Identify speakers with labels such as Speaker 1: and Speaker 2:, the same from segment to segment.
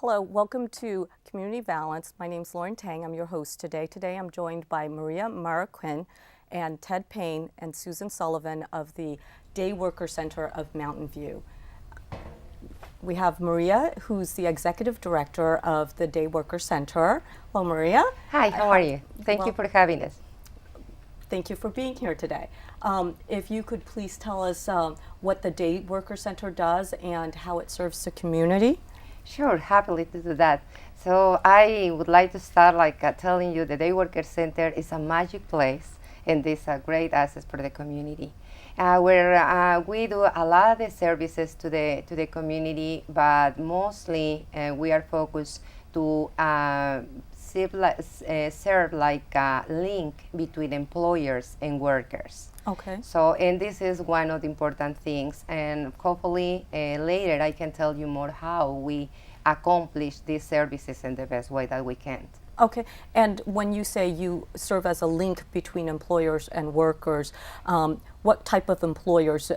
Speaker 1: Hello, welcome to Community Balance. My name's Lauren Tang. I'm your host today. Today I'm joined by Maria Marroquin and Ted Payne and Susan Sullivan of the Day Worker Center of Mountain View. We have Maria, who's the executive director of the Day Worker Center. Hello, Maria.
Speaker 2: Hi, how are you? Thank you for having us.
Speaker 1: Thank you for being here today. If you could please tell us what the Day Worker Center does and how it serves the community.
Speaker 2: Sure, happily to do that. So I would like to start telling you the Day Worker Center is a magic place and it's a great asset for the community. Where we do a lot of the services to the community, but mostly we are focused to serve like a link between employers and workers.
Speaker 1: Okay.
Speaker 2: So, and this is one of the important things, and hopefully later I can tell you more how we accomplish these services in the best way that we can.
Speaker 1: Okay, and when you say you serve as a link between employers and workers, what type of employers?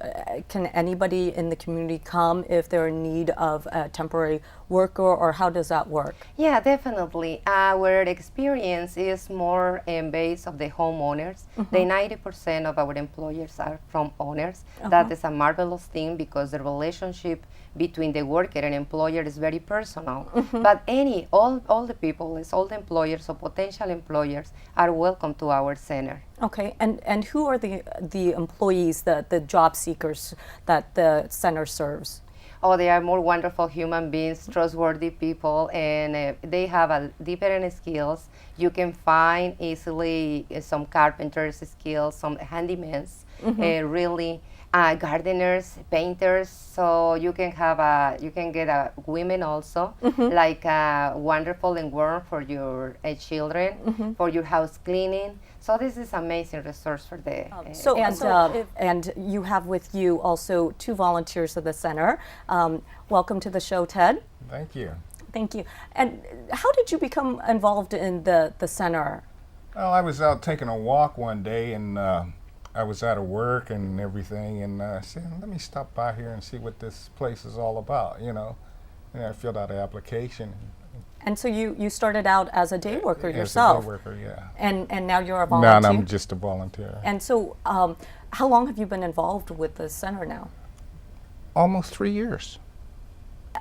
Speaker 1: Can anybody in the community come if they're in need of a temporary worker, or how does that work?
Speaker 2: Yeah, definitely. Our experience is more based of the homeowners. The 90% of our employers are from owners. That is a marvelous thing because the relationship between the worker and employer is very personal. But all the people, all the employers or potential employers are welcome to our center.
Speaker 1: Okay, and who are the employees, the job seekers that the center serves?
Speaker 2: Oh, they are more wonderful human beings, trustworthy people, and they have different skills. You can find easily some carpenters skills, some handymans, really gardeners, painters. So you can get women also, like wonderful and warm for your children, for your house cleaning. So this is amazing resource for the.
Speaker 1: And you have with you also two volunteers of the center. Welcome to the show, Ted.
Speaker 3: Thank you.
Speaker 1: Thank you. And how did you become involved in the center?
Speaker 3: Well, I was out taking a walk one day, and I was out of work and everything, and I said, let me stop by here and see what this place is all about, you know. And I filled out an application.
Speaker 1: And so you started out as a day worker yourself.
Speaker 3: As a day worker, yeah.
Speaker 1: And now you're a volunteer?
Speaker 3: Now I'm just a volunteer.
Speaker 1: And so how long have you been involved with the center now?
Speaker 3: Almost 3 years.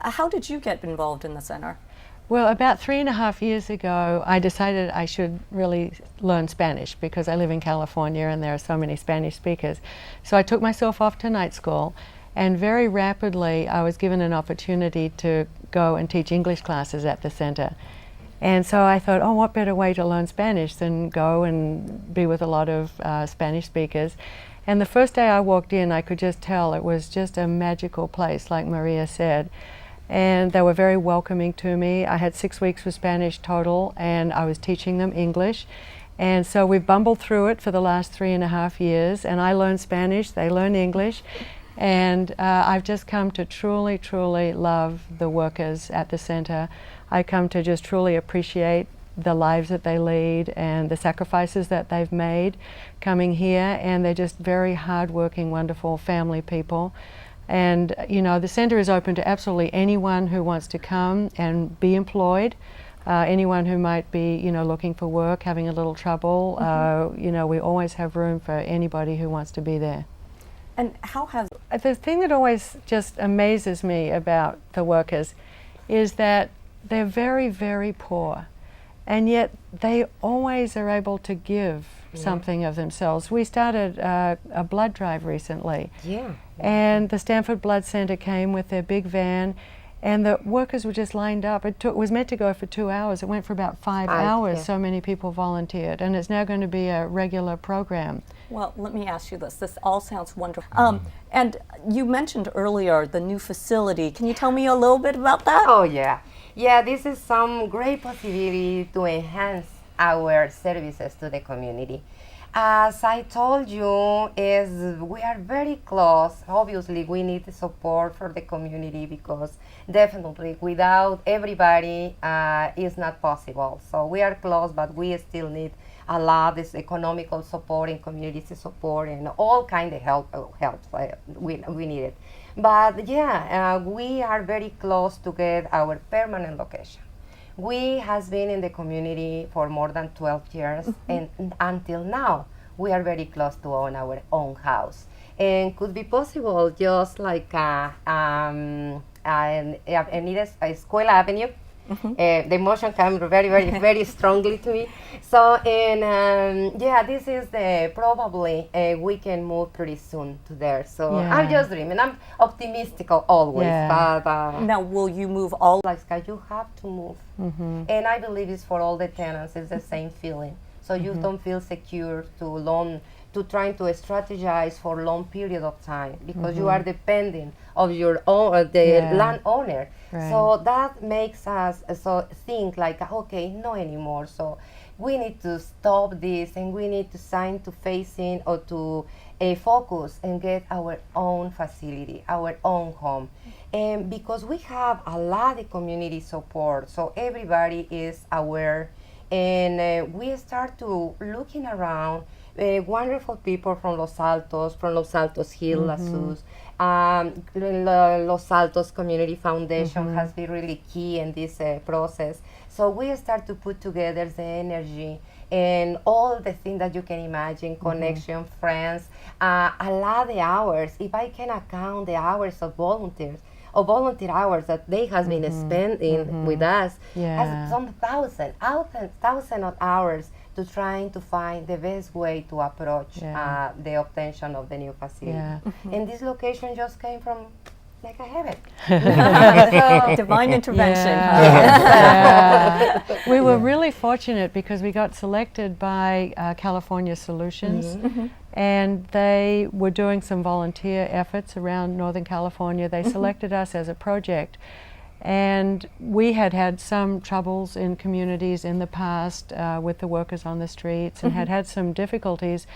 Speaker 1: How did you get involved in the center?
Speaker 4: Well, about 3.5 years ago, I decided I should really learn Spanish because I live in California and there are so many Spanish speakers. So I took myself off to night school, and very rapidly I was given an opportunity to go and teach English classes at the center. And so I thought, oh, what better way to learn Spanish than go and be with a lot of Spanish speakers. And the first day I walked in, I could just tell it was just a magical place, like Maria said. And they were very welcoming to me. I had 6 weeks of Spanish total, and I was teaching them English. And so we bumbled through it for the last 3.5 years, and I learned Spanish, they learned English. And I've just come to truly, truly love the workers at the center. I come to just truly appreciate the lives that they lead and the sacrifices that they've made coming here, and they're just very hardworking, wonderful family people. And you know, the center is open to absolutely anyone who wants to come and be employed, anyone who might be, you know, looking for work, having a little trouble. You know, we always have room for anybody who wants to be there.
Speaker 1: And how has
Speaker 4: the thing that always just amazes me about the workers is that they're very, very poor, and yet they always are able to give something of themselves. We started a blood drive recently, and the Stanford Blood Center came with their big van, and the workers were just lined up. It was meant to go for 2 hours. It went for about 5 hours.
Speaker 2: Yeah.
Speaker 4: So many people volunteered, and it's now going to be a regular program.
Speaker 1: Well, let me ask you this. This all sounds wonderful. And you mentioned earlier the new facility. Can you tell me a little bit about that?
Speaker 2: Oh yeah, yeah. This is some great possibility to enhance our services to the community. As I told you, we are very close. Obviously, we need the support for the community because definitely without everybody, it's not possible. So we are close, but we still need a lot. This economical support and community support and all kind of help we need it. But yeah, we are very close to get our permanent location. We has been in the community for more than 12 years, and until now, we are very close to own our own house. And could be possible just like Escuela Avenue. The emotion comes very strongly to me. So, and yeah, this is the probably we can move pretty soon to there. So I'm just dreaming. I'm optimistic always, but
Speaker 1: Now, will you move all?
Speaker 2: like you have to move, and I believe it's for all the tenants. It's the same feeling. So you don't feel secure to trying to strategize for long period of time because you are depending of your own landowner.
Speaker 4: Right.
Speaker 2: So that makes us so think like, okay, no anymore. So we need to stop this and we need to sign to face in or to focus and get our own facility, our own home. And because we have a lot of community support, so everybody is aware, and we start to looking around wonderful people from Los Altos Hill, Asus. Los Altos Community Foundation has been really key in this process. So we start to put together the energy and all the things that you can imagine, connection, friends, a lot of hours. If I can account the hours of volunteer hours that they has been spending with us, has some thousand of hours to trying to find the best way to approach the obtention of the new facility. And this location just came from like a heaven.
Speaker 1: So, divine intervention.
Speaker 4: We were really fortunate because we got selected by California Solutions, and they were doing some volunteer efforts around Northern California. They selected us as a project. And we had had some troubles in communities in the past with the workers on the streets and had some difficulties.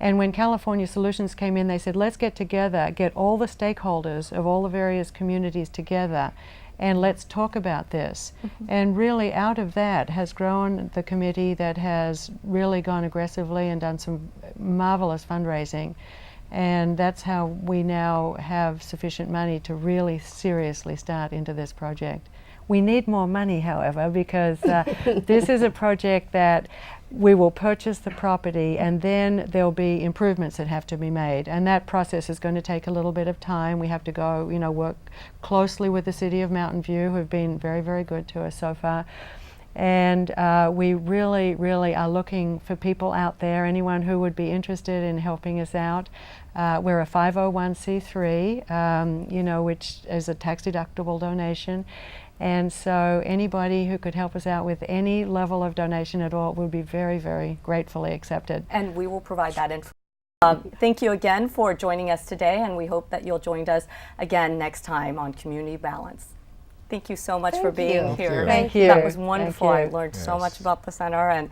Speaker 4: And when California Solutions came in, they said, let's get together, get all the stakeholders of all the various communities together, and let's talk about this. And really out of that has grown the committee that has really gone aggressively and done some marvelous fundraising. And that's how we now have sufficient money to really seriously start into this project. We need more money, however, because this is a project that we will purchase the property and then there'll be improvements that have to be made. And that process is going to take a little bit of time. We have to go, work closely with the City of Mountain View, who have been very, very good to us so far. And we really, really are looking for people out there, anyone who would be interested in helping us out. We're a 501c3, which is a tax-deductible donation. And so anybody who could help us out with any level of donation at all would be very, very gratefully accepted.
Speaker 1: And we will provide that info. Thank you again for joining us today, and we hope that you'll join us again next time on Community Balance. Thank you so much for being here.
Speaker 2: Thank you.
Speaker 1: That was wonderful.
Speaker 4: Thank you.
Speaker 1: I learned so much about the center, and